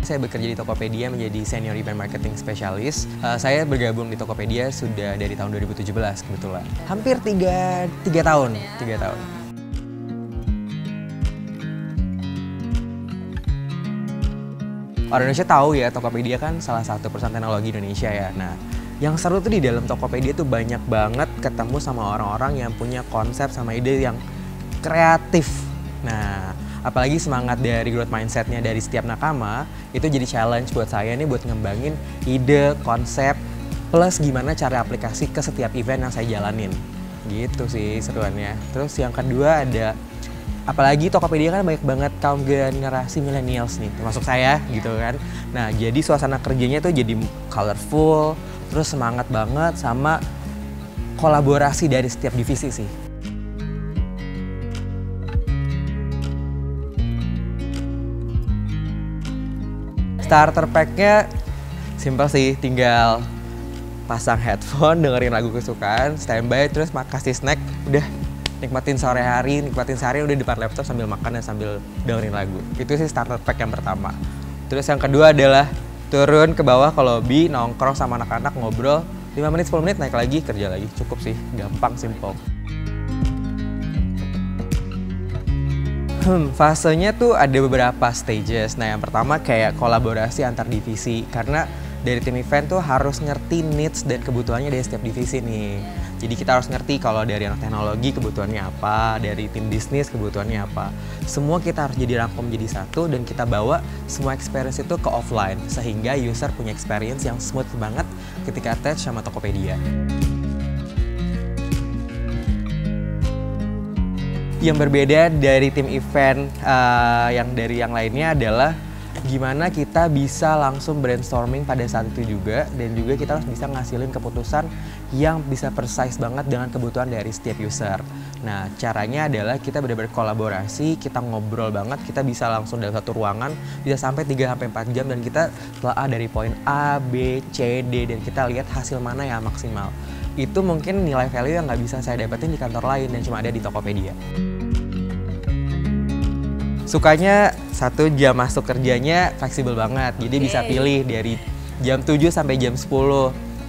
saya bekerja di Tokopedia menjadi Senior Event Marketing Specialist. Saya bergabung di Tokopedia sudah dari tahun 2017 kebetulan. Hampir 3 tahun. 3 tahun. Orang Indonesia tahu ya, Tokopedia kan salah satu perusahaan teknologi Indonesia ya. Nah, yang seru tuh di dalam Tokopedia tuh banyak banget ketemu sama orang-orang yang punya konsep sama ide yang kreatif. Nah, apalagi semangat dari growth mindset-nya dari setiap nakama, itu jadi challenge buat saya nih buat ngembangin ide, konsep, plus gimana cara aplikasi ke setiap event yang saya jalanin. Gitu sih seruannya. Terus yang kedua ada, apalagi Tokopedia kan banyak banget kaum generasi millennials nih, termasuk saya gitu kan. Nah, jadi suasana kerjanya tuh jadi colorful, terus semangat banget sama kolaborasi dari setiap divisi sih. Starter pack-nya simpel sih, tinggal pasang headphone, dengerin lagu kesukaan, standby, terus kasih snack, udah nikmatin sore hari, nikmatin sehari udah di depan laptop sambil makan dan sambil dengerin lagu. Itu sih starter pack yang pertama. Terus yang kedua adalah turun ke bawah ke lobby, nongkrong sama anak-anak, ngobrol, 5 menit, 10 menit, naik lagi, kerja lagi. Cukup sih, gampang, simple. Fasenya tuh ada beberapa stages. Nah, yang pertama kayak kolaborasi antar divisi. Karena dari tim event tuh harus ngerti needs dan kebutuhannya dari setiap divisi nih. Jadi kita harus ngerti kalau dari anak teknologi kebutuhannya apa, dari tim bisnis kebutuhannya apa. Semua kita harus jadi rangkum jadi satu dan kita bawa semua experience itu ke offline. Sehingga user punya experience yang smooth banget ketika attach sama Tokopedia. Yang berbeda dari tim event yang lainnya adalah gimana kita bisa langsung brainstorming pada saat itu juga, dan juga kita harus bisa ngasilin keputusan yang bisa precise banget dengan kebutuhan dari setiap user. Nah, caranya adalah kita benar-benar kolaborasi, kita ngobrol banget, kita bisa langsung dalam satu ruangan, bisa sampai 3-4 jam dan kita telah dari poin A, B, C, D, dan kita lihat hasil mana yang maksimal. Itu mungkin nilai value yang nggak bisa saya dapetin di kantor lain dan cuma ada di Tokopedia. Sukanya 1 jam masuk kerjanya fleksibel banget, jadi bisa pilih dari jam 7 sampai jam 10.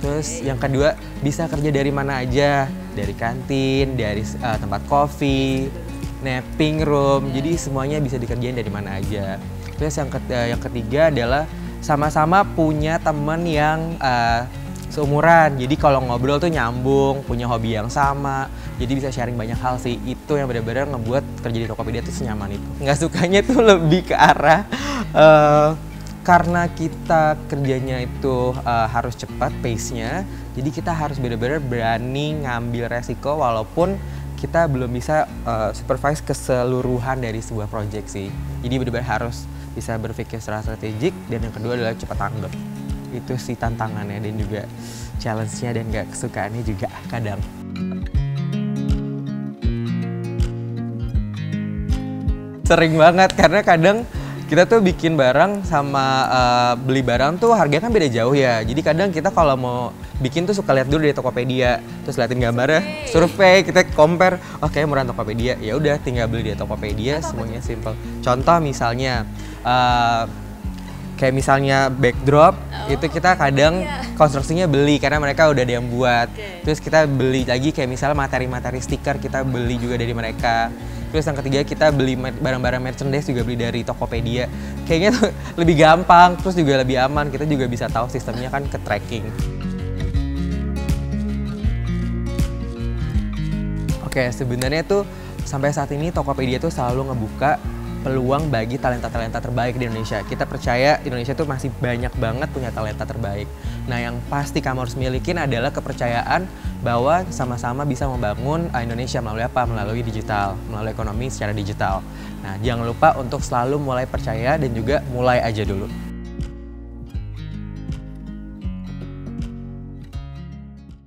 Terus yang kedua bisa kerja dari mana aja, dari kantin, dari tempat kopi, napping room, jadi semuanya bisa dikerjain dari mana aja. Terus yang ketiga adalah sama-sama punya teman yang seumuran, jadi kalau ngobrol tuh nyambung, punya hobi yang sama, jadi bisa sharing banyak hal sih. Itu yang benar-benar ngebuat kerja di Tokopedia tuh senyaman itu. Nggak sukanya tuh lebih ke arah karena kita kerjanya itu harus cepat pace-nya, jadi kita harus benar-benar berani ngambil resiko walaupun kita belum bisa supervise keseluruhan dari sebuah project sih. Jadi benar-benar harus bisa berpikir secara strategik, dan yang kedua adalah cepat tanggap. Itu sih tantangannya dan juga challenge-nya dan gak kesukaannya juga kadang. Sering banget, karena kadang kita tuh bikin barang sama beli barang tuh harganya kan beda jauh ya. Jadi kadang kita kalau mau bikin tuh suka lihat dulu di Tokopedia, terus liatin gambarnya, survei, kita compare, oh kayaknya murah Tokopedia, ya udah tinggal beli di Tokopedia, semuanya simple. Contoh misalnya, kayak misalnya backdrop, itu kita kadang konstruksinya beli karena mereka udah ada yang buat. Terus kita beli lagi kayak misalnya materi-materi stiker, kita beli juga dari mereka. Terus yang ketiga kita beli barang-barang merchandise juga beli dari Tokopedia. Kayaknya tuh lebih gampang, terus juga lebih aman. Kita juga bisa tahu sistemnya kan ke tracking. Oke, sebenarnya tuh sampai saat ini Tokopedia tuh selalu ngebuka peluang bagi talenta-talenta terbaik di Indonesia. Kita percaya Indonesia tuh masih banyak banget punya talenta terbaik. Nah, yang pasti kamu harus milikin adalah kepercayaan bahwa sama-sama bisa membangun Indonesia melalui apa? Melalui digital, melalui ekonomi secara digital. Nah, jangan lupa untuk selalu mulai percaya dan juga mulai aja dulu.